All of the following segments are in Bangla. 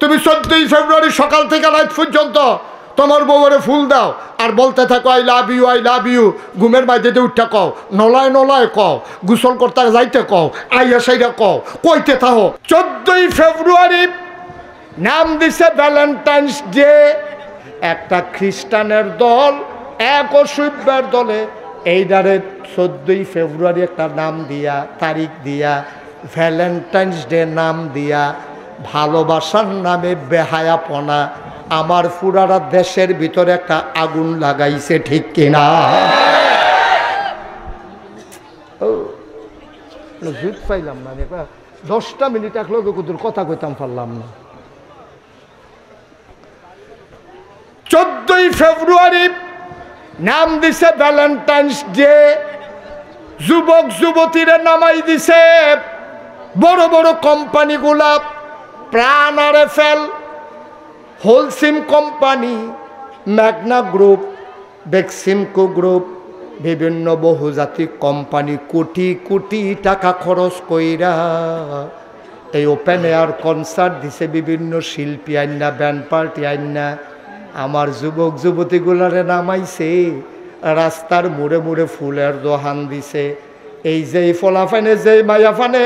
তুমি 14ই ফেব্রুয়ারি সকাল থেকে রাত পর্যন্ত তোমার বউরে ফুল দাও আর বলতে থাকো I love you, I love you. ঘুমের বাইরে উঠতে কও, নলায় নলায় কও, গোসল করতে যাইতে কও, আইয়া সাইরা কও, কইতে থাকো। 14ই ফেব্রুয়ারি নাম দিছে ভ্যালেন্টাইন্স ডে। একটা খ্রিস্টানের দল এক অসভ্যের দলে এইটারে 14ই ফেব্রুয়ারি একটা নাম দিয়া, তারিখ দিয়া, ভ্যালেন্টাইন্স ডে নাম দিয়া ভালোবাসার নামে বেহায়াপনা আমার পুরারা দেশের ভিতরে একটা আগুন লাগাইছে, ঠিক কিনা? জুত পাইলাম না, 10টা মিনিট এক লোক কথা কইতাম পারলাম না। 14ই ফেব্রুয়ারি নাম দিছে ভ্যালেন্টাইন্স ডে। যুবক যুবতীরা নামাই দিছে বড় বড় কোম্পানিগুলা, প্রাণ RFL, Holcim company, Magna group, Beximco group, বিভিন্ন বহুজাতিক কোম্পানি কোটি কোটি টাকা খরচ কইরা এই ওপেন এয়ার কনসার্ট দিছে। বিভিন্ন শিল্পী আইনা, ব্যান্ড পার্টি আইনা আমার যুবক যুবতীগুলারে নামাইছে। রাস্তার মোড়ে মোড়ে ফুলের দোহান দিছে। এই যে ফলাফানে যে মাইয়াফানে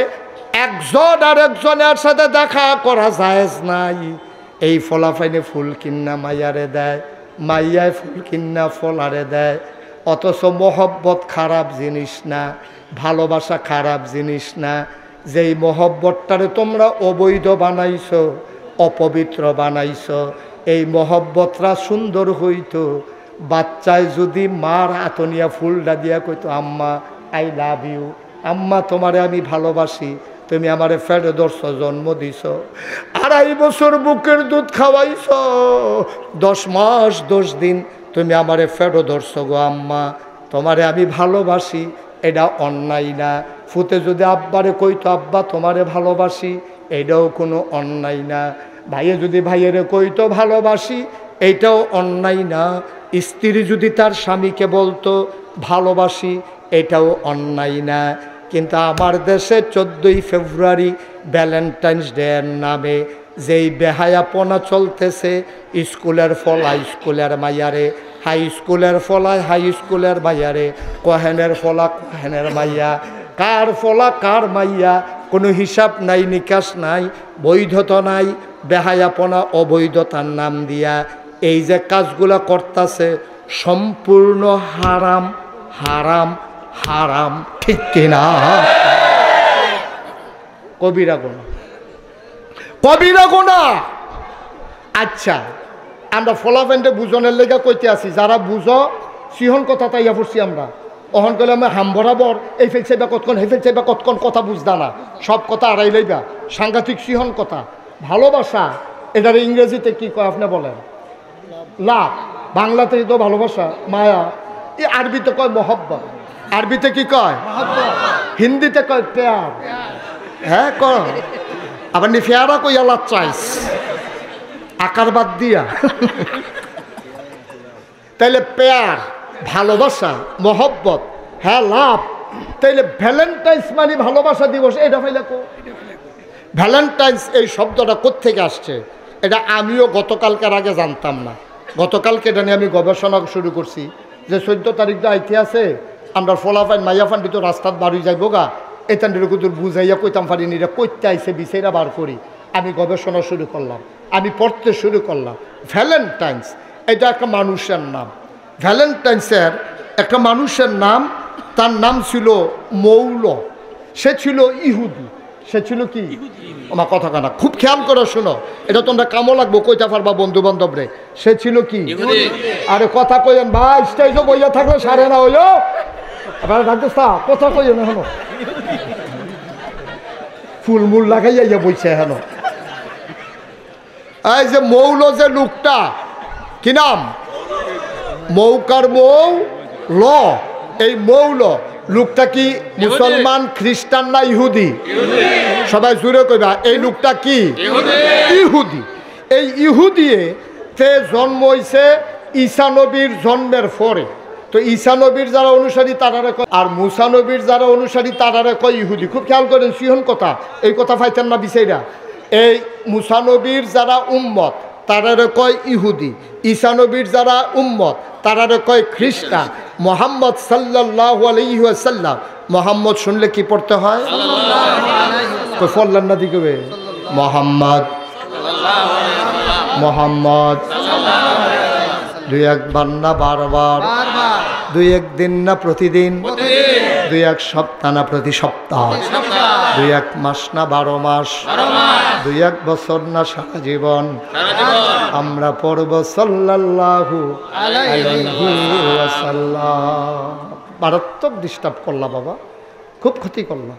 একজন আর একজনের সাথে দেখা করা জায়েজ নাই, এই ফলাফাইনে ফুল কিন্না মাইয়ারে দেয়, মাইয়ায় ফুল কিন্না ফলারে দেয়। অথচ মহব্বত খারাপ জিনিস না, ভালোবাসা খারাপ জিনিস না। যেই মহব্বতটারে তোমরা অবৈধ বানাইছো, অপবিত্র বানাইছো, এই মহব্বতরা সুন্দর হইতো বাচ্চায় যদি মার আতনিয়া ফুলটা দিয়া কইতো আম্মা আই লাভ ইউ, আম্মা তোমারে আমি ভালোবাসি, তুমি আমারে ফেডে ধরছ, জন্ম দিছ, 2.5 বছর বুকের দুধ খাওয়াইছ, 10 মাস 10 দিন তুমি আমারে ফেডো ধরছ গো আম্মা, তোমারে আমি ভালোবাসি, এটা অন্যায় না। ফুতে যদি আব্বারে কইতো আব্বা তোমারে ভালোবাসি, এটাও কোনো অন্যায় না। ভাইয়ে যদি ভাইয়েরে কইতো ভালোবাসি, এইটাও অন্যায় না। স্ত্রী যদি তার স্বামীকে বলতো ভালোবাসি, এটাও অন্যায় না। কিন্তু আমার দেশে 14ই ফেব্রুয়ারি ভ্যালেন্টাইন্স ডে এর নামে যেই বেহায়াপনা চলতেছে, স্কুলের ফলা স্কুলের মাইয়ারে, হাই স্কুলের ফলায় হাই স্কুলের মাইয়ারে, কহেনের ফলা কহেনের মাইয়া, কার ফলা কার মাইয়া, কোনো হিসাব নাই, নিকাশ নাই, বৈধতা নাই। বেহায়াপনা অবৈধতার নাম দিয়া এই যে কাজগুলা করতেছে সম্পূর্ণ হারাম, হারাম, হারাম, ঠিক কিনা? কবিরা গুনাহ, কবিরা গুনাহ। আচ্ছা, আমরা ফলাফেন্টে বুঝনের লেগে কইতে আছি, যারা বুঝো সিহন কথা তাইয়া পড়ছি আমরা। অহন করলে আমি হাম বরাবর এই ফেলছে বা কতক্ষণ, হে ফেলছে বা কতক্ষণ কথা বুঝদা না, সব কথা আড়াই লইবা, সাংঘাতিক সিহন কথা। ভালোবাসা এটার ইংরেজিতে কি কয় আপনি বলেন? লাভ। বাংলাতে তো ভালোবাসা, মায়া। আরবিতে কয় মহব্বত। আরবিতে কি কয়? হিন্দিতে কয় প্যার। হ্যাঁ কয়, আবার নি ফেয়ারা কই আল্লাহ চাইস আকার বাদ দিয়া। তাইলে প্যার, ভালোবাসা, মহব্বত, হ্যাঁ লাভ। তাইলে ভ্যালেন্টাইন্স মানে ভালোবাসা দিবস, এটা পাইলে কো? ভ্যালেন্টাইন্স এই শব্দটা কোত্থেকে আসছে এটা আমিও গতকালকের আগে জানতাম না। গতকালকে এটা নিয়ে আমি গবেষণা শুরু করছি যে 14 তারিখ দা আইতে আছে, আমরা ফলাফাইন মাইয়াফান তো রাস্তাত বাড়ি যাইব গা, এতান কুতুর বুঝাইয়া কইতাম পারিনি, এটা কইতে আইসে বিচাইরা বার করি। আমি গবেষণা শুরু করলাম, আমি পড়তে শুরু করলাম। ভ্যালেন্টাইন্স এটা একটা মানুষের নাম। ভ্যালেন্টাইন্সের একটা মানুষের নাম, তার নাম ছিল মৌল। সে ছিল ইহুদি। সে ছিল কি? আমার কথা কানা খুব খেয়াল করে শোনো, এটা তোমরা কামো লাগবো, কইতে পারবা বন্ধু বান্ধব রে। সে ছিল কি? আরে কথা কইেন ভাই, স্টেজে বইয়া থাকলে সারে না হইল, কথা কইেন হেন, ফুলমুল লাগাইয়া বইছে হেন। এই যে মৌল যে লোকটা, কি নাম? মৌকার মৌ ল, এই মৌল লোকটা কি মুসলমান, খ্রিস্টান না ইহুদি? সবাই জুড়ে কইবা, এই লোকটা কি? ইহুদি। এই ইহুদিয়ে তে জন্ম হইছে ঈসা নবীর জন্মের পরে। তো ঈসা নবীর যারা অনুসারী তারারে কয়, আর মুসা নবীর যারা অনুসারী তারারে কয় ইহুদি। খুব খেয়াল করেন, সিহন কথা, এই কথা পাইতেন না বিচাইরা। এই মুসা নবীর যারা উম্মত তারারে কয় ইহুদি, ঈসা নবীর যারা উম্মত তারারে কয় খ্রিস্টান। মোহাম্মদ সাল্লাল্লাহু আলাইহি ওয়াসাল্লাম, মোহাম্মদ শুনলে কি পড়তে হয়? কই ফল্লান না দিকে মোহাম্মদ মোহাম্মদ, দুই একবার না বারবার, দুই একদিন না প্রতিদিন, দুই এক সপ্তাহ না প্রতি সপ্তাহ, দুই এক মাস না 12 মাস, দুই এক বছর না সারা জীবন আমরা পড়ব সাল্লাল্লাহু আলাইহি ওয়াসাল্লাম। মারাত্মক ডিস্টার্ব করলা বাবা, খুব ক্ষতি করলা।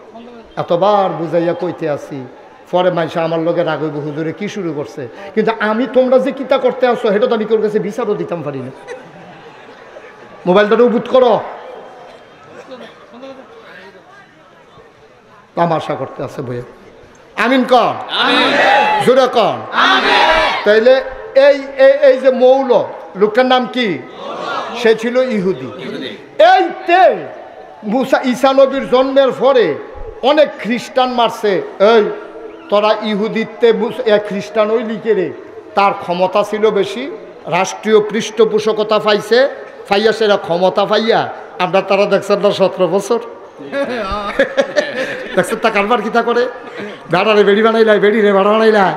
এতবার বুঝাইয়া কইতে আসি, পরে মাইসা আমার লগে রাগ হইব, হুজুরে কি শুরু করছে। কিন্তু আমি তোমরা যে কিতা করতে আসো সেটা তো আমি তোর কাছে বিচারও দিতাম পারি না। মোবাইলটা উবুত করো, তামাশা করতে আছে বইয়ে। আমিন কন, জোরে কন। তাইলে এই এই যে মৌল লোকটার নাম কি? সে ছিল ইহুদি। এইতে মুসা ঈসা নবীর জন্মের পরে অনেক খ্রিস্টান মারছে। এই তোরা ইহুদিতে খ্রিস্টান ওই লিখে রে, তার ক্ষমতা ছিল বেশি, রাষ্ট্রীয় পৃষ্ঠপোষকতা পাইছে, পাইয়া সেরা ক্ষমতা পাইয়া আমরা তারা দেখছেন না 17 বছর দেখছেন তা কারবার কিতা করে, বেড়ারে বেড়ি বানাইলাই, বেড়ি রে বেড়া বানাইলাই,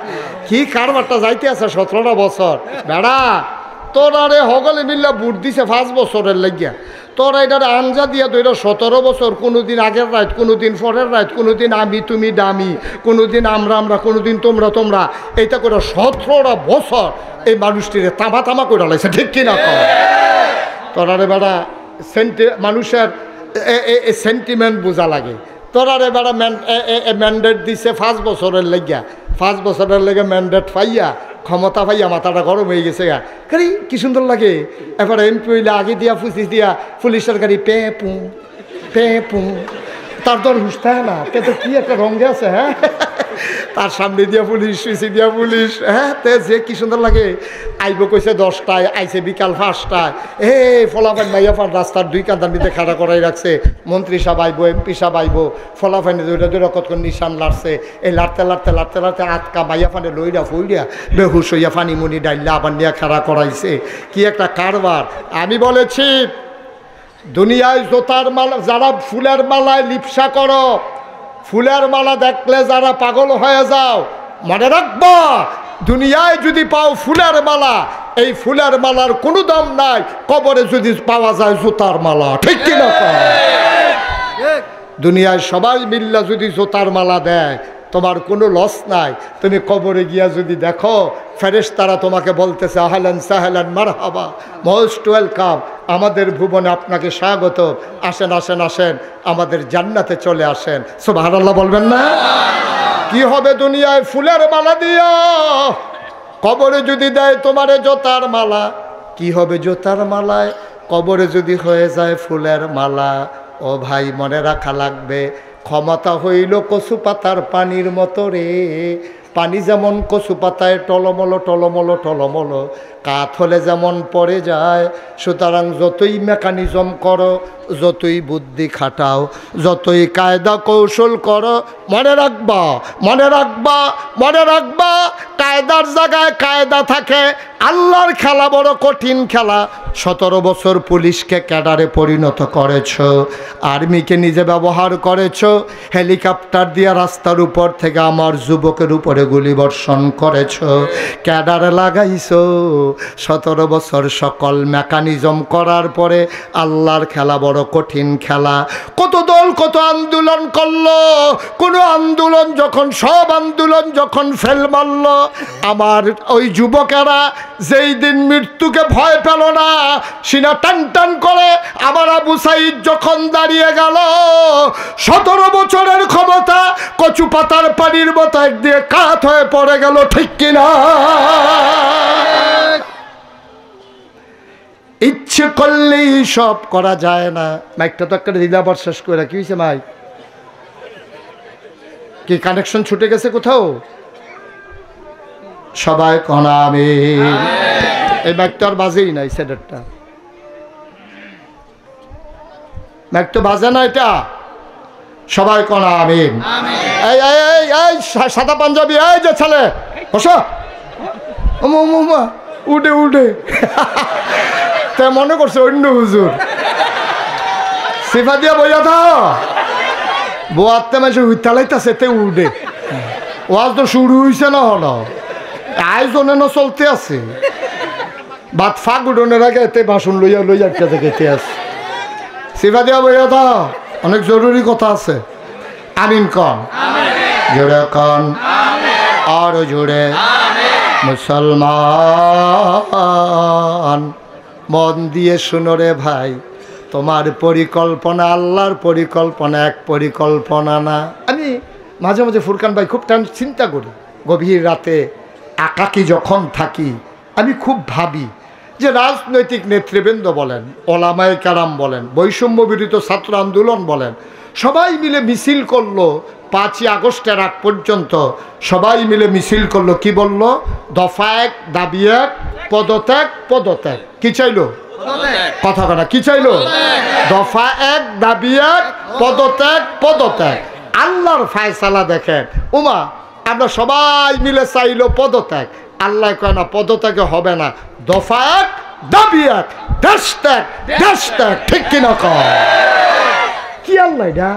কি কারবারটা যাইতে আছে 17টা বছর। বেড়া তোরা রে হগলে মিল্লা বুট দিছে 5 বছরের লাগিয়া, তোরা এটার আঞ্জা দিয়া তো এটা 17 বছর, কোনোদিন আগের রাত, কোনোদিন পরের রাত, কোনোদিন আমি তুমি দামি, কোনোদিন আমরা আমরা, কোনোদিন তোমরা তোমরা, এইটা করে 17টা বছর এই মানুষটিরে তামা তামা করে লাইছে, ঠিক কিনা? তোরা রে বেড়া মানুষের সেন্টিমেন্ট বোঝা লাগে। তোরা রে বেড়া ম্যান্ডেট দিছে 5 বছরের লাগিয়া, 5 বছরের লেগে ম্যান্ডেট পাইয়া ক্ষমতা পাইয়া মাথাটা গরম হয়ে গেছে গা। গাড়ি কি সুন্দর লাগে, এবার এমপি হইলে আগে দিয়া পুলিশ দিয়া, পুলিশের গাড়ি পে পু, তার দর হুসতে না, তে তো কি একটা রঙে আছে। হ্যাঁ, তার সামনে দিয়া পুলিশ, পিছিয়ে দিয়া পুলিশ। হ্যাঁ, তে যে কি সুন্দর লাগে। আইব কইছে 10টায়, আইছে বিকাল 5টায়। ফলাফাইন মাইয়াফান রাস্তার 2 কাঁদার নিতে খাড়া করাই রাখছে। মন্ত্রী সাহেব আইব, এমপি সাহেব আইব, ফলাফাইনে দুইটা কতক্ষণ নিশান লাড়ছে। এই লাড়তে আটকা মাইয়াফানে লইরা ফইরা বেহুশ হইয়া ফানি মুনি ডাইল্লা আবার নিয়ে খাড়া করাইছে। কি একটা কারবার। আমি বলেছি দুনিয়ায় জোতার মালা, যারা ফুলের মালায় লিপসা করো, ফুলের মালা দেখলে যারা পাগল হয়ে যাও, মনে রাখবা দুনিয়ায় যদি পাও ফুলের মালা, এই ফুলের মালার কোনো দাম নাই, কবরে যদি পাওয়া যায় জুতার মালা, ঠিক কিনা? দুনিয়ায় সবাই মিল্লা যদি জুতার মালা দেয় তোমার কোনো লস নাই। তুমি কবরে গিয়া যদি দেখো ফেরেশতারা তোমাকে বলতেছে আহলান সাহলান মারহাবা, মোস্ট ওয়েলকাম, আমাদের ভুবনে আপনাকে স্বাগত, আসেন আসেন আসেন, আমাদের জান্নাতে চলে আসেন। সুবহানাল্লাহ বলবেন না? কি হবে দুনিয়ায় ফুলের মালা দিয়া, কবরে যদি দেয় তোমারে জোতার মালা, কি হবে জোতার মালায়? কবরে যদি হয়ে যায় ফুলের মালা, ও ভাই মনে রাখা লাগবে, ক্ষমতা হইল কচু পাতার পানির মতো রে। পানি যেমন কচু পাতায় টলমলো টলমলো টলমলো, কাত হলে যেমন পড়ে যায়, সুতরাং যতই মেকানিজম করো, যতই বুদ্ধি খাটাও, যতই কায়দা কৌশল করো, মনে রাখবা মনে রাখবা মনে রাখবা, কায়দার জায়গায় কায়দা থাকে। আল্লাহর খেলা বড় কঠিন খেলা। 17 বছর পুলিশকে ক্যাডারে পরিণত করেছ, আর্মিকে নিজে ব্যবহার করেছ, হেলিকপ্টার দিয়ে রাস্তার উপর থেকে আমার যুবকের উপরে গুলি বর্ষণ করেছ, ক্যাডারে লাগাইছো। 17 বছর সকল মেকানিজম করার পরে আল্লাহর খেলা বড় কঠিন খেলা। কত দল কত আন্দোলন করলো, কোনো আন্দোলন যখন, সব আন্দোলন যখন ফেল মারল, আমার ওই যুবকেরা যেই দিন মৃত্যুকে ভয় পেল না, সিনা টান টান করে আমার আবু সাইদ যখন দাঁড়িয়ে গেল, 17 বছরের ক্ষমতা কচু পাতার পানির মতো একদিকে কাত হয়ে পড়ে গেল, ঠিক কিনা? ইচ্ছে করলেই সব করা যায় না। মাইকটা তো একটা দিলাবার শেষ করে, কি হয়েছে মাইক? কি কানেকশন ছুটে গেছে কোথাও? সবাই কনা আমি এই মাইকটা আর বাজেই নাই, সেটারটা মাইক তো বাজে না, এটা সবাই কোন আমিন। এই এই এই এই সাদা পাঞ্জাবি, এই যে ছেলে বসো, উঠে উঠে তা মনে করছে অন্য হুজুর, সিফা দিয়া বইয়া থাও, বোয়াতে মাসে হুইতালাইতেছে তে উঠে। ওয়াজ তো শুরু হয়েছে না, হলো আয়োজনে না চলতে আছে, বাদ ফাঁক উঠোনের আগে এতে বাসন লইয়া লইয়া একটা খেতে আছে। সিফা দিয়া বইয়া থাও, অনেক জরুরি কথা আছে। আমিন কন, জোরে কন, আরো জোরে। মুসলমান মন দিয়ে শুনো রে ভাই, তোমার পরিকল্পনা আল্লাহর পরিকল্পনা, এক পরিকল্পনা না। আমি মাঝে মাঝে ফুরকান ভাই খুব চিন্তা করি, গভীর রাতে একাকী যখন থাকি আমি খুব ভাবি যে রাজনৈতিক নেতৃবৃন্দ বলেন, ওলামায়ে কেরাম বলেন, বৈষম্য বিরোধী ছাত্র আন্দোলন বলেন, সবাই মিলে মিছিল করলো 5ই আগস্টের আগ পর্যন্ত, সবাই মিলে মিছিল করলো। কি বলল? দফা এক, দাবি এক, পদত্যাগ, পদত্যাগ। কি চাইলো? কথা কথা কি চাইলো? দফা এক, দাবি এক, পদত্যাগ, পদত্যাগ। আল্লাহর ফায়সালা দেখেন, উমা আমরা সবাই মিলে চাইলো পদত্যাগ, আল্লাহ কয় না পদত্যাগে হবে না, দফা এক, দাবি এক, দেশ ত্যাগ, দেশ ত্যাগ। ঠিক কিনা কয়? কি আল্লাহ এটা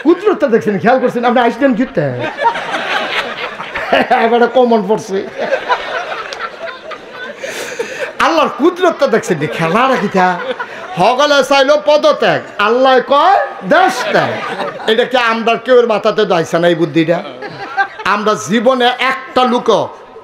কুদরতটা দেখছেন, খেয়াল করছেন আপনি? আইসলেন কিতে এবারে কমন পড়ছে, আল্লাহর কুদরতটা দেখছেন, খেলা রাখিতা হগলে চাইলো পদত্যাগ, আল্লাহ কয় দেশ ত্যাগ। এটা কি আমরা কেউ মাথাতে দাইছে না এই বুদ্ধিটা? আমরা জীবনে একটা লোক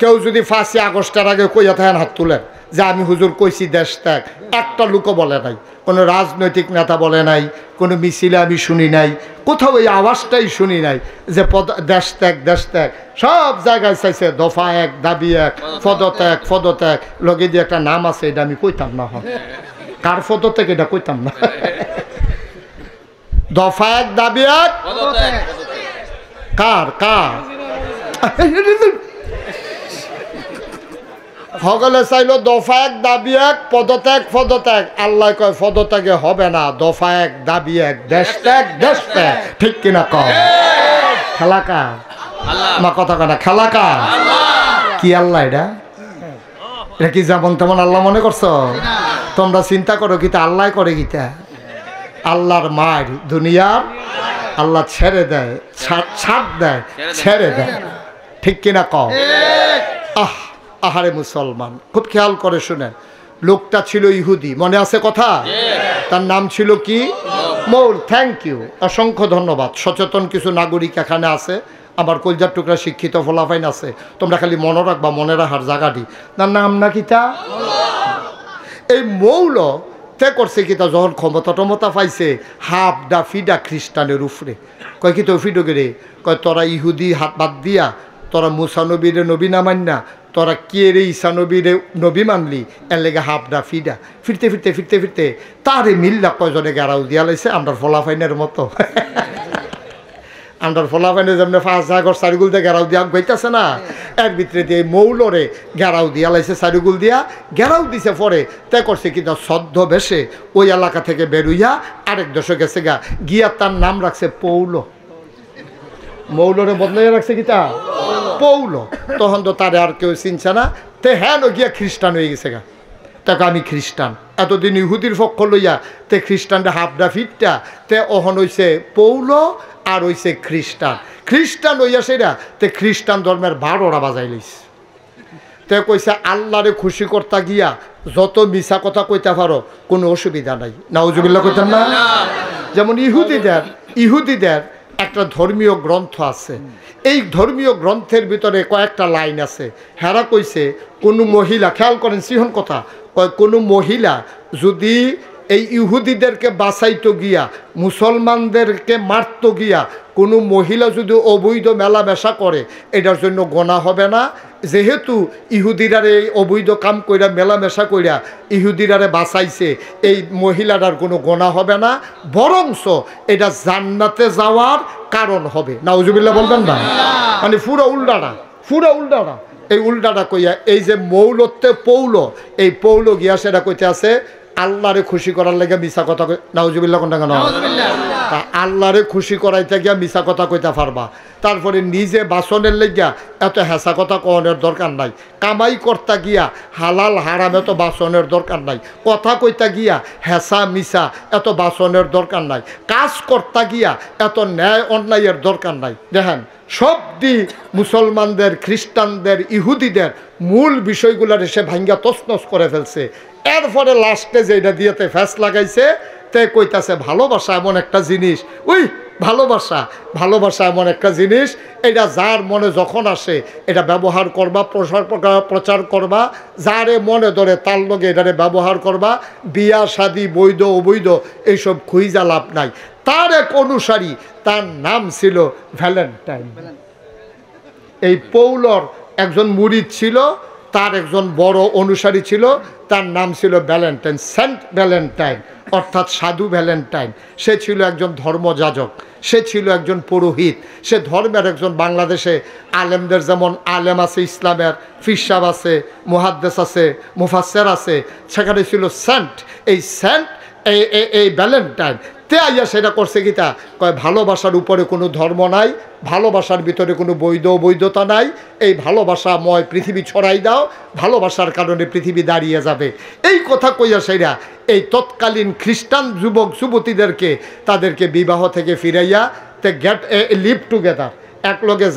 কেউ যদি 5ই আগস্টের আগে কইয়া থাকেন হাত তুলেন যে আমি হুজুর কইছি দেশ ত্যাগ, একটা লোকও বলে নাই, কোনো রাজনৈতিক নেতা বলে নাই, কোনো মিছিলে আমি শুনি নাই, কোথাও এই আওয়াজটাই শুনি নাই যে দেশ ত্যাগ, দেশ ত্যাগ। সব জায়গায় চাইছে দফা এক, দাবি এক, পদত্যাগ, পদত্যাগ। লগে দিয়ে একটা নাম আছে, এটা আমি কইতাম না, হয় কার পদত্যাগ এটা কইতাম না। দফা এক, দাবি এক, কার কার সকলে চাইলো দফা এক, দাবি এক, পদত্যাগ, পদত্যাগ। আল্লাহ কয় পদত্যাগে হবে না, দফা এক, দাবি এক, দেশ ত্যাগ, দেশ ত্যাগ। ঠিক কিনা কয়? খেলা কার? মা কথা কানা, খেলা কার? কি আল্লাহ এটা? এটা কি যেমন তেমন আল্লাহ মনে করছো? তোমরা চিন্তা করো কিতা আল্লাহ করে কিতা? আল্লাহর মার দুনিয়ার আল্লাহ ছেড়ে দেয়, ছাড় দেয়, ছেড়ে দেয়। ঠিক কিনা কও? আহারে মুসলমান, খুব খেয়াল করে শুনেন, লোকটা ছিল ইহুদি, মনে আছে কথা? তার নাম ছিল কি? মৌল। থ্যাংক ইউ, অসংখ্য ধন্যবাদ। সচেতন কিছু নাগরিক এখানে আছে, আমার কলজার টুকরা শিক্ষিত ফলাফাইন আছে, তোমরা খালি মনে রাখবা, মনে রাখার জায়গাটি। তার নাম না কিতা? এই মৌল তে করছে কিতা, যখন ক্ষমতা টমতা পাইছে হাফ ডা ফিডা খ্রিস্টানের উপরে। কয় কি তো ফিডো গেরে, কয় তোরা ইহুদি হাত বাদ দিয়া তোরা মুসা নবীরে নবী না মান না, তোরা কে রে ঈসা নবীরে নবী মানলি, এর লেগে হাফডা ফিডা। ফিরতে ফিরতে ফিরতে ফিরতে তারে মিল্লা কয়জনে গেরাও দিয়া লাইছে আমরা ফলাফাইনের মতো। আমরা ফলাফাইনে যেমন 5 আগস্ট চারিগুল দিয়ে গেরাও দিয়া গাইতেছে না, এর ভিতরে দিয়ে মৌলরে গেরাও দিয়া লাইছে, চারিগুল দিয়া গেরাও দিছে। পরে তে করছে কিন্তু সদ্য বেশে ওই এলাকা থেকে বেরুইয়া আরেক দেশে গেছে গা, গিয়া তার নাম রাখছে পৌল। মৌলরে বদলাই রাখছে কিতা? পৌল। তখন তো তারে আর কেউ চিনছে না, তে হ্যাঁ গিয়া খ্রিস্টান হয়ে গেছে গা। তাকে আমি খ্রিস্টান, এতদিন ইহুদির পক্ষ লইয়া তে খ্রিস্টানটা হাফডা ফিটটা, তে অহন হইছে পৌল আর হইছে খ্রিস্টান। খ্রিস্টান হইয়া সেটা তে খ্রিস্টান ধর্মের 12টা বাজাই লইছে। তে কইছে আল্লাহরে খুশি করতে গিয়া যত মিছা কথা কইতে পারো কোনো অসুবিধা নাই, নাউজুবিল্লাহ কইতেন না? যেমন ইহুদিদের একটা ধর্মীয় গ্রন্থ আছে, এই ধর্মীয় গ্রন্থের ভিতরে কয়েকটা লাইন আছে। হেরা কইছে কোনো মহিলা, খেয়াল করেন সিহন কথা, কোনো মহিলা যদি এই ইহুদিদেরকে বাঁচাইতো গিয়া, মুসলমানদেরকে মারতো গিয়া, কোনো মহিলা যদি অবৈধ মেলামেশা করে এটার জন্য গোনা হবে না, যেহেতু ইহুদিরারে এই অবৈধ কাম কইরা মেলামেশা কইরা ইহুদিরারে বাঁচাইছে, এই মহিলাটার কোনো গোনা হবে না, বরংস এটা জান্নাতে যাওয়ার কারণ হবে। নাউজুবিল্লাহ বলবেন না? মানে পুরো উল্টাটা এই উল্টাটা কইয়া এই যে মৌলত্বে পৌল, এই পৌল গিয়া সেটা কইতে আছে আল্লাহরে খুশি করার লাগে মিছা কথা। নাউজুবিল্লাহ কোনটা কেন? আল্লাহরে খুশি করাইতে গিয়া মিছা কথা কইতে পারবা, তারপরে নিজে বাসনের লেগিয়া এত হেসা কথা কনের দরকার নাই, কামাই করতে গিয়া হালাল হারাম এত বাসনের দরকার নাই, কথা কইতে গিয়া হেসা মিছা এত বাসনের দরকার নাই, কাজ করতে গিয়া এত ন্যায় অন্যায়ের দরকার নাই। দেখেন সব দিক মুসলমানদের, খ্রিস্টানদের, ইহুদিদের মূল বিষয়গুলোর এসে ভাঙ্গা তছনছ করে ফেলছে। এরপরে লাস্টে যেটা দিয়েতে ফ্যাস লাগাইছে তে কইতাছে ভালোবাসা এমন একটা জিনিস, ওই ভালোবাসা ভালোবাসা এমন একটা জিনিস, এটা যার মনে যখন আসে এটা ব্যবহার করবা, প্রচার করবা, যারে মনে ধরে তার লগে এটারে ব্যবহার করবা। বিয়া শাদি বৈধ অবৈধ এইসব খুঁজা লাভ নাই। তার এক অনুসারী, তার নাম ছিল ভ্যালেন্টাইন। এই পৌলর একজন মুরিদ ছিল, তার একজন বড় অনুসারী ছিল, তার নাম ছিল ভ্যালেন্টাইন, সেন্ট ভ্যালেন্টাইন, অর্থাৎ সাধু ভ্যালেন্টাইন। সে ছিল একজন ধর্মযাজক, সে ছিল একজন পুরোহিত, সে ধর্মের একজন, বাংলাদেশে আলেমদের যেমন আলেম আছে, ইসলামের ফিরসাব আছে, মুহাদ্দেস আছে, মুফাসসির আছে, সেখানে ছিল সেন্ট। এই সেন্ট এই ভ্যালেন্টাইন তে আইয়া সেটা করছে গীতা কয় ভালোবাসার উপরে কোনো ধর্ম নাই, ভালোবাসার ভিতরে কোনো বৈধ বৈধতা নাই, এই ভালোবাসাময় পৃথিবী ছড়াই দাও, ভালোবাসার কারণে পৃথিবী দাঁড়িয়ে যাবে। এই কথা কইয়া সেরা এই তৎকালীন খ্রিস্টান যুবক যুবতীদেরকে তাদেরকে বিবাহ থেকে ফিরাইয়া তে গেট লিভ টুগেদার, এক লগে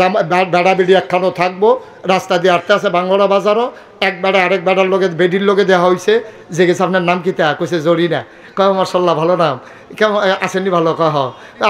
বেড়া বেড়ি একখানো থাকবো, রাস্তা দিয়ে আটতে আছে বাংলা বাজারও, এক বেড়া আরেক বেড়ার লগে বেডির লগে দেওয়া হয়েছে, যে গেছে আপনার নাম কী তা কইছে জরিনা, কয় মার্শাল্লাহ ভালো নাম, কেমন আসেনি ভালো, কহ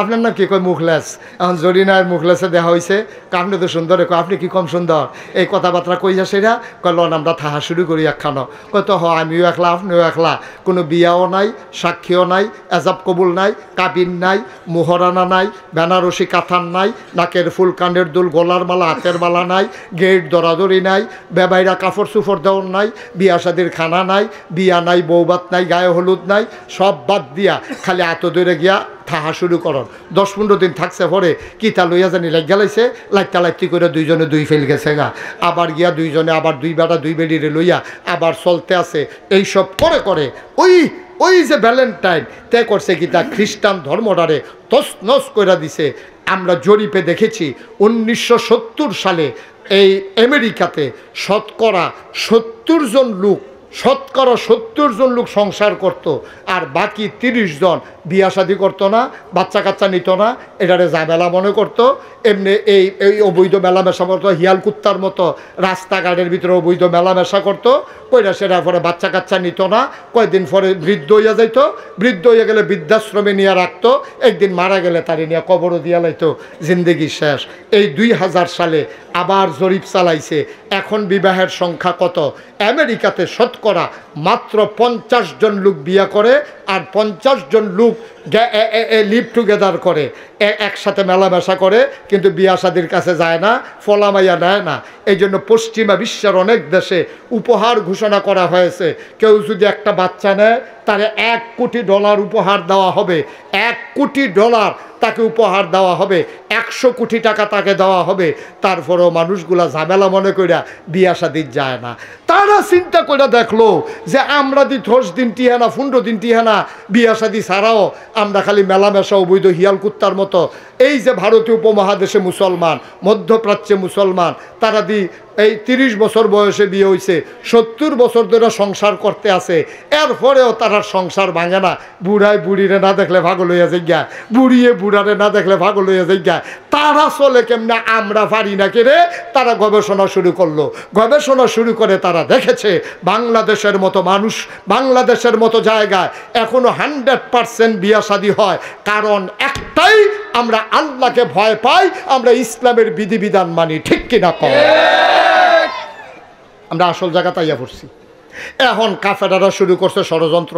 আপনার নাম কি, কয় মুখলেস, এখন জরিনার মুখলেসে দেওয়া হয়েছে, আপনি তো সুন্দর, কয় আপনি কি কম সুন্দর, এই কথাবার্তা কইয়া সেরা কয় লন আমরা থাহা শুরু করি একখানো, কয় তো আমিও একলা আপনিও একলা, কোনো বিয়াও নাই, সাক্ষীও নাই, এজাব কবুল নাই, কাবিন নাই, মোহরানা নাই, বেনারসি কাথান নাই, নাকের ফুল, কানের দুল, গলার মালা, হাতের মালা নাই, গেট দরাদরি নাই, বেবাইরা কাপড় সুফর দেওয়ার নাই, বিয়া শাদির খানা নাই, বিয়া নাই, বৌবাত নাই, গায়ে হলুদ নাই, সব বাদ দিয়া খালি এত দূরে গিয়া থাহা শুরু করন। 10-15 দিন থাকছে, পরে কিতা লইয়া জানি লাগ গেলাইছে, লাইতা লাইতি করে দুইজনে দুই ফেল গেছে গা, আবার গিয়া দুইজনে আবার দুই বেড়া দুই বেড়িরে লইয়া আবার চলতে আছে। এইসব করে করে ওই যে ভ্যালেন্টাইন তে করছে কিতা খ্রিস্টান ধর্মটারে তছনছ করে দিছে। আমরা জরিপে দেখেছি 1970 সালে এই আমেরিকাতে শতকরা 70 জন লোক সংসার করত, আর বাকি 30 জন বিয়া শাদি করতো না, বাচ্চা কাচ্চা নিত না, এটারে ঝামেলা মনে করতো। এমনি এই অবৈধ মেলামেশা করতো, হিয়াল কুত্তার মতো রাস্তাঘাটের ভিতরে অবৈধ মেলামেশা করতো, কইরা সেটা পরে বাচ্চা কাচ্চা নিত না, কয়েকদিন পরে বৃদ্ধ হইয়া যাইতো, বৃদ্ধ হইয়া গেলে বৃদ্ধাশ্রমে নিয়ে রাখতো, একদিন মারা গেলে তারে নিয়ে কবরও দিয়া লাইতো, জিন্দেগি শেষ। এই 2000 সালে আবার জরিপ চালাইছে, এখন বিবাহের সংখ্যা কত? আমেরিকাতে শতকরা মাত্র 50 জন লোক বিয়া করে, আর 50 জন লোক লিভ টুগেদার করে, একসাথে মেলামেশা করে, কিন্তু বিয়া শাদির কাছে যায় না, ফলামাইয়া নেয় না। এই জন্য পশ্চিমা বিশ্বের অনেক দেশে উপহার ঘোষণা করা হয়েছে, কেউ যদি একটা বাচ্চা নেয় তারে $1 কোটি উপহার দেওয়া হবে, $1 কোটি তাকে উপহার দেওয়া হবে, 100 কোটি টাকা তাকে দেওয়া হবে। তারপরেও মানুষগুলা ঝামেলা মনে কইরা বিয়া শাদি যায় না। তারা চিন্তা করে দেখলো যে আমরা 10 দিন টিহানা 15 দিন টিহানা বিয়া শাদি ছাড়াও আমরা খালি মেলামেশা অবৈধ হিয়াল কুত্তার মতো, এই যে ভারতীয় উপমহাদেশে মুসলমান, মধ্যপ্রাচ্যে মুসলমান, তারা এই 30 বছর বয়সে বিয়ে হয়েছে, 70 বছর ধরে সংসার করতে আছে, এরপরেও তারা সংসার ভাঙে না। বুড়ায় বুড়িরে না দেখলে পাগল হইয়া যাইগা, বুড়িয়ে বুড়ারে না দেখলে পাগল হইয়া যাইগা। তারা চলে কেমনে, আমরা পারি না কেরে। তারা গবেষণা শুরু করলো, গবেষণা শুরু করে তারা দেখেছে বাংলাদেশের মতো মানুষ, বাংলাদেশের মতো জায়গায় এখনো 100% বিয়া শাদী হয়। কারণ একটাই, আমরা আল্লাহকে ভয় পাই, আমরা ইসলামের বিধিবিধান মানি, ঠিক কিনা কম? আমরা আসল জায়গা তাইয়া পড়ছি। এখন কাফেরারা শুরু করছে ষড়যন্ত্র,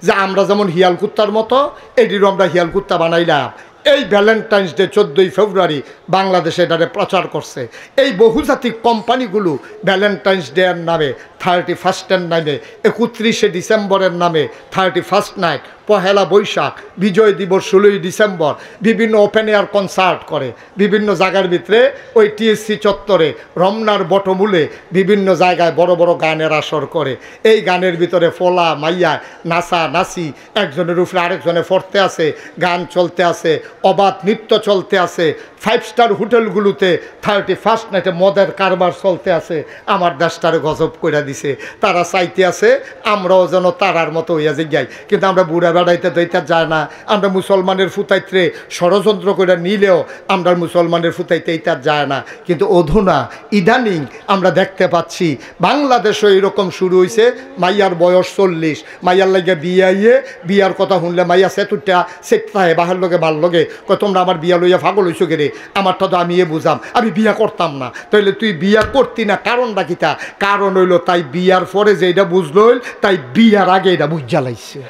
যে আমরা যেমন হিয়াল কুত্তার মতো এটিরও আমরা হিয়াল কুত্তা বানাইলাম, এই ভ্যালেন্টাইন্স ডে 14ই ফেব্রুয়ারি বাংলাদেশে এটারে প্রচার করছে। এই বহুজাতিক কোম্পানিগুলো ভ্যালেন্টাইন্স ডে এর নামে 31 নামে 31শে ডিসেম্বরের নামে 31 নাইট, পহেলা বৈশাখ, বিজয় দিবস 16ই ডিসেম্বর বিভিন্ন ওপেন এয়ার কনসার্ট করে বিভিন্ন জায়গার ভিতরে। ওই টিএসসি চত্বরে রমনার বটমূলে বিভিন্ন জায়গায় বড় বড় গানের আসর করে। এই গানের ভিতরে ফলা মাইয়া নাচা নাচি, একজনের উপরে আরেকজনে ফরতে আছে, গান চলতে আছে, অবাধ নৃত্য চলতে আছে। 5 স্টার হোটেলগুলোতে 31 নাইটে মদের কারবার চলতে আছে। আমার দেশটারে গজব করে দিছে। তারা চাইতে আছে আমরাও যেন তারার মতো হইয়া যাই, কিন্তু আমরা বুড়া বেড়াইতে দইতে যায় না। আমরা মুসলমানের ফুতাইতে ষড়যন্ত্র করে নিলেও আমরা মুসলমানের ফুতাইতে এইটার যায় না। কিন্তু অধুনা ইদানিং আমরা দেখতে পাচ্ছি বাংলাদেশও এরকম শুরু হয়েছে। মাইয়ার বয়স 40, মাইয়ার লাগে বিয়ে, বিয়ার কথা শুনলে মাইয়া সেতুটা সেটাহে বাহার লগে ভাল লগে কয় তোমরা আমার বিয়া লইয়া পাগল হইছো গেরে, আমারটা তো আমি বুঝাম, আমি বিয়া করতাম না। তাইলে তুই বিয়া করতি না, কারণটা কিতা? কারণ হইলো তাই বিয়ার পরে যে এটা বুঝলো, তাই বিয়ার আগে এটা বুঝা লাইছে।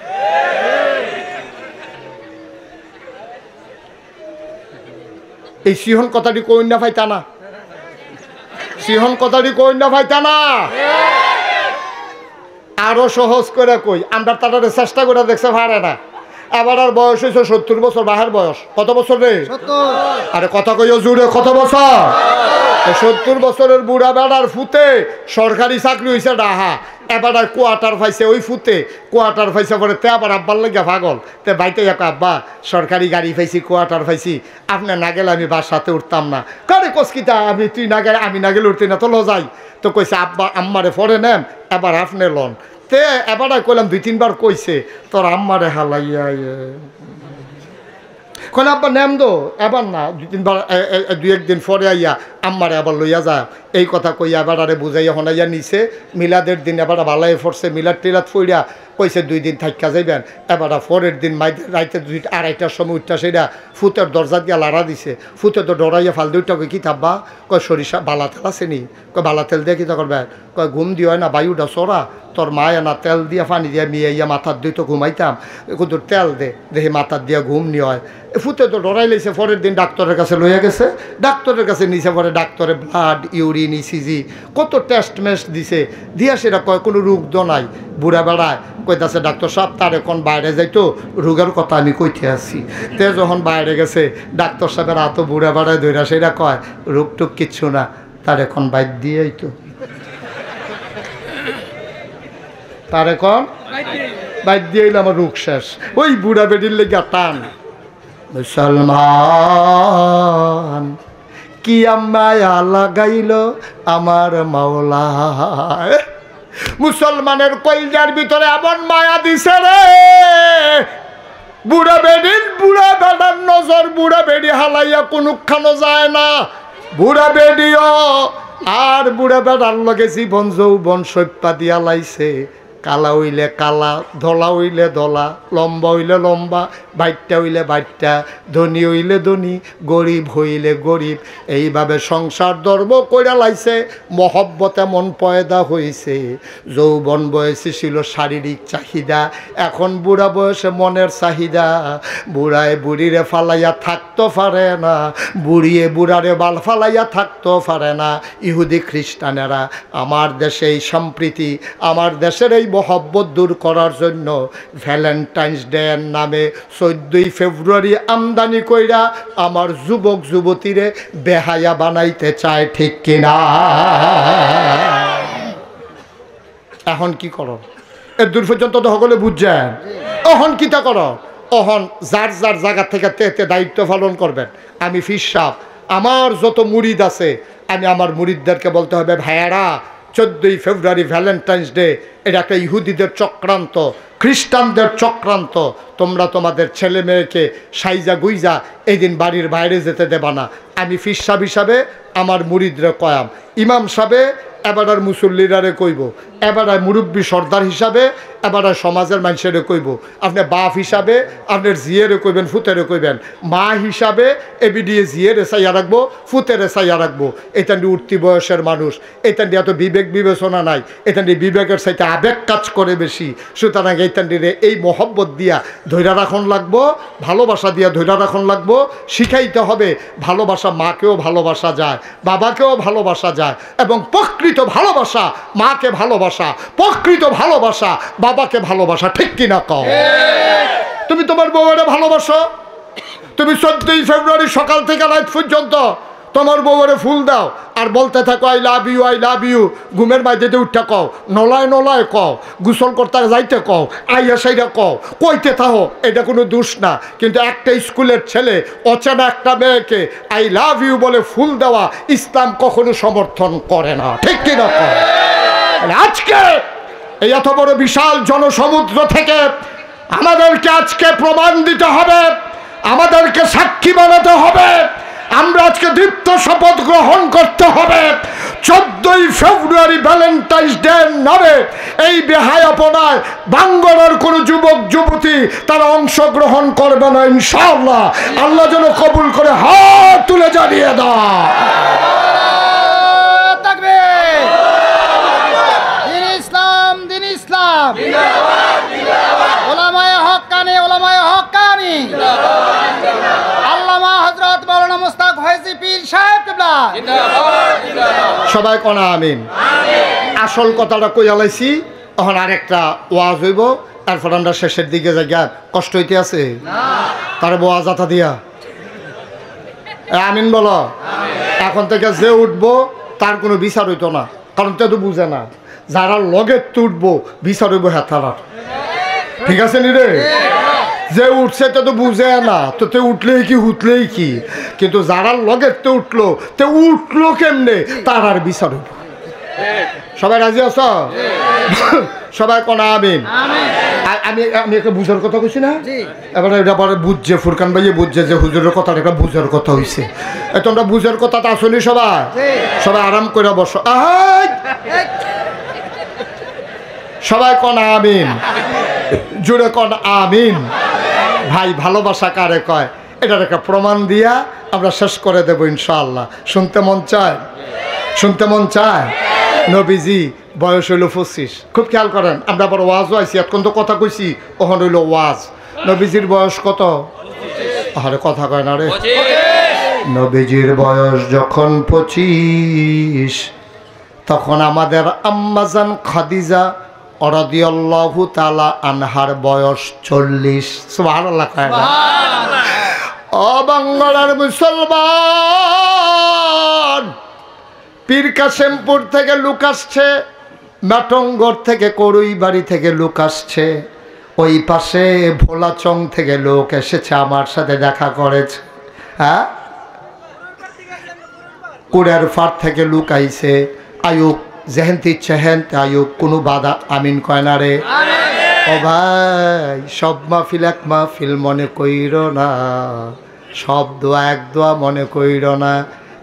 এই সিহন কথাটি কই না ভাইতা না, সিহন কথাটি কই না ভাইতা না। আরো সহজ করে কই, আমরা তাদের চেষ্টা করে দেখছে পারে না। এবার আর বয়স হয়েছে 70 বছর, বাহের বয়স কত বছর রে? আরে কথা কইও জুড়ে, কত বছর? 70 বছরের বুড়া বেড়ার ফুতে সরকারি চাকরি হয়েছে ডাহা। এবার আর কোয়ার্টার পাইছে, ওই ফুতে কোয়ার্টার পাইছে পরে তে আবার আব্বার লাগিয়া পাগল। তে বাইতে এক আব্বা সরকারি গাড়ি পাইছি, কোয়ার্টার পাইছি, আপনার না গেলে আমি বাসাতে উঠতাম না। কারে কসকিতা আমি, তুই না গেলে আমি না গেলে উঠতি না, তো লো যাই। তো কইছে আব্বা আম্মারে পরে নেন, এবার আপনি লন। তে এবার কইলাম 2-3 বার কইছে তোর আম্মারে হালাইয়া কইলে আব্বা নেম দো, এবার না 2-3 বার 2-1 দিন পরে আইয়া আম্মারে আবার লইয়া যা। এই কথা কইয়া এবার আরে বুঝাইয়া হনাইয়া নিছে। মিলাদের দিন এবার ভালাই ফরছে, মিলাদ টিলাদ ফইরা কইছে 2 দিন থাকা যাইবেন। এবার পরের দিন রাইতে 2-2:30টার সময় উঠটা সেটা ফুতের দরজা দিয়া লাড়া দিছে। ফুতে তো ডরাইয়া ফাল দুইটা কই কি থাকবা? কয় সরিষা বালা তেল আছে নি? কয় বালা তেল দিয়ে কিতা করবে? কয় ঘুম দিয়ে হয় না, বায়ুটা চড়া, তোর মায়া না তেল দিয়া পানি দিয়া মিয়াইয়া মাথার দুই তো ঘুমাইতাম, কিন্তু তেল দে দেখে মাথার দিয়া ঘুম নি হয়। ফুতে তো ডরাই লাইছে। পরের দিন ডাক্তারের কাছে লইয়া গেছে, ডাক্তারের কাছে নিচে পরে ডাক্তারে ব্লাড, ইউরিন, ইসিজি কত টেস্ট মেস্ট দিছে, দিয়া সেটা কয় কোনো রোগ দ নাই। বুড়া বেড়ায় কইতাছে ডাক্তার সাহেব তার এখন বাইরে যাইতো, রোগের কথা আমি কইতে আসছি। তে যখন বাইরে গেছে ডাক্তার সাহেবের হাতও বুড়া বেড়ায় ধইরা সেটা কয় রোগ টুক কিচ্ছু না, তার এখন বাইর দিয়েই তো, তার এখন বাইর দিয়ে আমার রোগ শেষ। ওই বুড়া বেডির লেগে টান। মুসলমান কি মায়া লাগাইল আমার মাওলা, মুসলমানের কলজার ভিতরে এমন মায়া দিছে রে। বুড়া বেডির, বুড়া বেড়ার নজর বুড়া বেডি হালাইয়া কোনখানো যায় না। বুড়া বেডিও আর বুড়া বেড়ার লগে জীবন যৌবন সৈপা দিয়া লাইছে। কালা হইলে কালা, ধলা হইলে ধলা, লম্বা হইলে লম্বা, বাইটটা হইলে বাইটটা, ধনী হইলে ধনী, গরিব হইলে গরিব, এইভাবে সংসার ধর্ম কইরা লাইছে। মহব্বত এমন পয়দা হয়েছে। যৌবন বয়সে ছিল শারীরিক চাহিদা, এখন বুড়া বয়সে মনের চাহিদা। বুড়ায় বুড়িরে ফালাইয়া থাকতে পারে না, বুড়িয়ে বুড়ারে বাল ফালাইয়া থাকতে পারে না। ইহুদি খ্রিস্টানেরা আমার দেশে এই সম্প্রীতি, আমার দেশের এই মহব্বত দূর করার জন্য ভ্যালেন্টাইন্স ডে এর নামে 14ই ফেব্রুয়ারি আমদানি কইরা আমার যুবক যুবতীরে বেহায়া বানাইতে চায়, ঠিক কিনা? এখন কি করো? এর দূর পর্যন্ত তো সকলে বুঝছেন। এখন কিতা করো? অহন যার যার জায়গা থেকে তেতে দায়িত্ব পালন করবেন। আমি ফির সাহেব, আমার যত মুরিদ আছে আমি আমার মুরিদদেরকে বলতে হবে, ভাইয়ারা 14ই ফেব্রুয়ারি ভ্যালেন্টাইন্স ডে এটা একটা ইহুদিদের চক্রান্ত, খ্রিস্টানদের চক্রান্ত। তোমরা তোমাদের ছেলে মেয়েকে সাইজা গুইজা এই দিন বাড়ির বাইরে যেতে দেবা না। আমি ফির সাহেব হিসাবে আমার মুরিদরে কয়াম, ইমাম সাহেবে এবার আর মুসল্লিরারে কইব, এবার আর মুরব্বী সর্দার হিসাবে এবার সমাজের মানুষের কইব আপনি বাপ হিসাবে আপনার জিয়েরে কইবেন ফুতেরে কইবেন মা হিসাবে এবিডিএ জিয়েরে চাইয়া রাখবো ফুতেরে চাইয়া রাখবো এটা নিয়ে উঠতি বয়সের মানুষ এটা নিয়ে এত বিবেক বিবেচনা নাই এটা নিয়ে বিবেকের চাইতে আবেগ কাজ করে বেশি সুতরাং এইটা নিয়ে এই মহব্বত দিয়া ধৈর্য রাখন লাগবো ভালোবাসা দিয়া ধৈর্য রাখন লাগবো শিখাইতে হবে ভালোবাসা মাকেও ভালোবাসা যায় বাবাকেও ভালোবাসা যায় এবং প্রকৃত ভালোবাসা মাকে ভালোবাসা প্রকৃত ভালোবাসা বাবাকে ভালোবাসা ঠিক কিনা কও তুমি তোমার বউয়ের ভালোবাসো তুমি 14ই ফেব্রুয়ারি সকাল থেকে রাত পর্যন্ত তোমার বউয়ের ফুল দাও আর বলতে থাকো আই লাভ ইউ ঘুমের মাঝে উঠতে কও নলায় নলায় কও গোসল করতে যাইতে কও আইয়া সাইরা কও কইতে থাকো এটা কোনো দোষ না কিন্তু একটা স্কুলের ছেলে অচেনা একটা মেয়েকে আই লাভ ইউ বলে ফুল দেওয়া ইসলাম কখনো সমর্থন করে না ঠিক কিনা কও আজকে এই এত বড় বিশাল জনসমুদ্র থেকে আমাদেরকে আজকে প্রমাণ দিতে হবে আমাদেরকে সাক্ষী বানাতে হবে আমরা আজকে দীপ্ত শপথ গ্রহণ করতে হবে 14ই ফেব্রুয়ারি ভ্যালেন্টাইন্স ডে নামে এই বেহায়াপনায় বাঙ্গলার কোনো যুবক যুবতী তারা অংশগ্রহণ করবে না ইনশাআল্লাহ আল্লাহ যেন কবুল করে হাত তুলে জানিয়ে দাও দিন ইসলাম ওলামায়ে হক্কানি আল্লামা হযরত মাওলানা মুস্তাক ফয়জী পীর সাহেব কিবলা সবাই কোনা আমিন আসল কথাটা কই আলাইছি এখন আরেকটা ওয়াজ হইব তারপর আমরা শেষের দিকে যাই কষ্ট হইতে আছে তার ওয়াজ আতা দিয়া আমিন বলো এখন থেকে যে উঠবো তার কোনো বিচার হইতো না কারণ তে তো বুঝে না যারা লগে উঠবো বিচার হইব হেতালার ঠিক আছে নি রে যে উঠছে তো তো বুঝে না তো তে উঠলেই কি উঠলেই কি কিন্তু যারা লগে উঠলো তে উঠলো কেমনে তার আর বিচার হইব সবাই রাজি আছো সবাই কোনা আমিন আমি আমি একটা বুঝার কথা কইছি না এবার এটা পরে বুঝছে ফুরকান ভাই বুঝছে যে হুজুরের কথাটা একটা বুঝার কথা হইছে তোমরা বুঝার কথাটা আসনি সবাই সবাই আরাম করে বসো সবাই কোন আমিন জুড়ে কোন আমিন ভাই ভালোবাসা কারে কয় এটার একটা প্রমাণ দিয়া আমরা শেষ করে দেবো ইনশাআল্লাহ শুনতে মন চায় নবীজি বয়স হইল 25 খুব খেয়াল করেন আমরা আবার ওয়াজও আইছি এখন তো কথা কইছি ওখানে হইল ওয়াজ নবীজির বয়স কত আরে কথা কয় না রে নবীজির বয়স যখন 25 তখন আমাদের আম্মাজান খাদিজা রাদিয়াল্লাহু তাআলা আনহার বয়স 40 সুবহানাল্লাহ ও বাংলার মুসলমান পীর কাশেমপুর থেকে লোক আসছে নাটঙ্গর থেকে করুই বাড়ি থেকে লোক আসছে ওই পাশে ভোলাচং থেকে লোক এসেছে আমার সাথে দেখা করেছে হ্যাঁ কুড়ার ফার থেকে লোক আইছে আয়ুক যেহেন্তি চেহেন্তে আয়ুক কোনো বাধা আমিন কয় না রে ও ভাই সব মাহফিল এক মাহফিল মনে কইর না সব দোয়া এক দোয়া মনে কইর না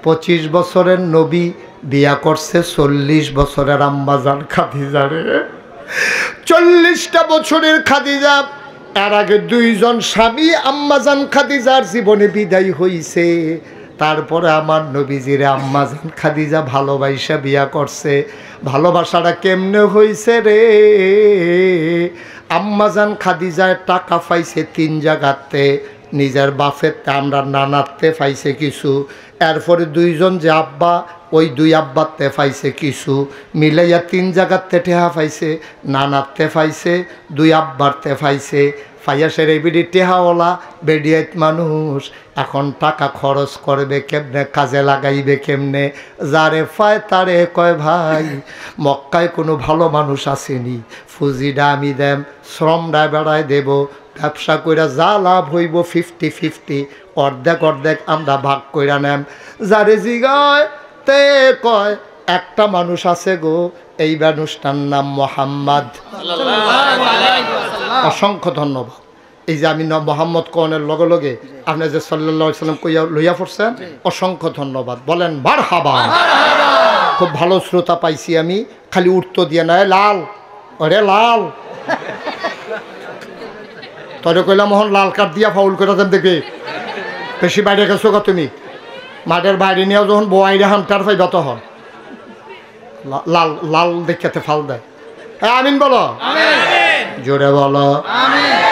25 বছরের নবী বিয়া করছে 40 বছরের আম্মাজান খাদিজা রে 40টা বছরের খাদিজা এর আগে দুইজন স্বামী আম্মাজান খাদিজার জীবনে বিদায় হইছে তারপরে আমার নবীজিরে আম্মাজান খাদিজা ভালোবাসা বিয়া করছে ভালোবাসাটা কেমনে হইছে রে আম্মাজান খাদিজায় টাকা পাইছে 3 জায়গাতে নিজের বাপের আমরা নানাতে পাইছে কিছু এরপরে দুইজন যে আব্বা ওই দুই আব্বাতে পাইছে কিছু মিলাইয়া 3 জায়গাতে টেহা পাইছে নানাতে পাইছে দুই আব্বারতে পাইছে ফাইয়াসের এই বিডি টেহাওয়ালা বেডিয়াত মানুষ এখন টাকা খরচ করবে কেমনে কাজে লাগাইবে কেমনে যারে পায় তারে কয় ভাই মক্কায় কোনো ভালো মানুষ আসেনি ফুজিডা আমি দেম শ্রমটা বেড়ায় দেব ব্যবসা কইরা যা লাভ হইব 50-50 অর্ধেক আমরা ভাগ কইরা নেম যারে জিগায় তে কয় একটা মানুষ আছে গো এই মানুষটার নাম মোহাম্মদ অসংখ্য ধন্যবাদ এই যে আমি মোহাম্মদ কনের লগে লগে আপনি যে সাল্লাল্লাহু আলাইহি সাল্লাম কইয়া লইয়া পড়ছেন অসংখ্য ধন্যবাদ বলেন মারহাবা খুব ভালো শ্রোতা পাইছি আমি খালি উত্তর দিয়ে নয় লাল ওরে লাল তোরে কইলাম মোহন লাল কার্ড দিয়া ফাউল করে দেন দেখবে বেশি বাইরে গেছো গা তুমি মাঠের বাইরে নিয়েও যখন বইরে হামটার পাইবা তখন লাল লাল দেখাতে ফাল দেয় হ্যাঁ আমিন বলো জোরে বলো আমিন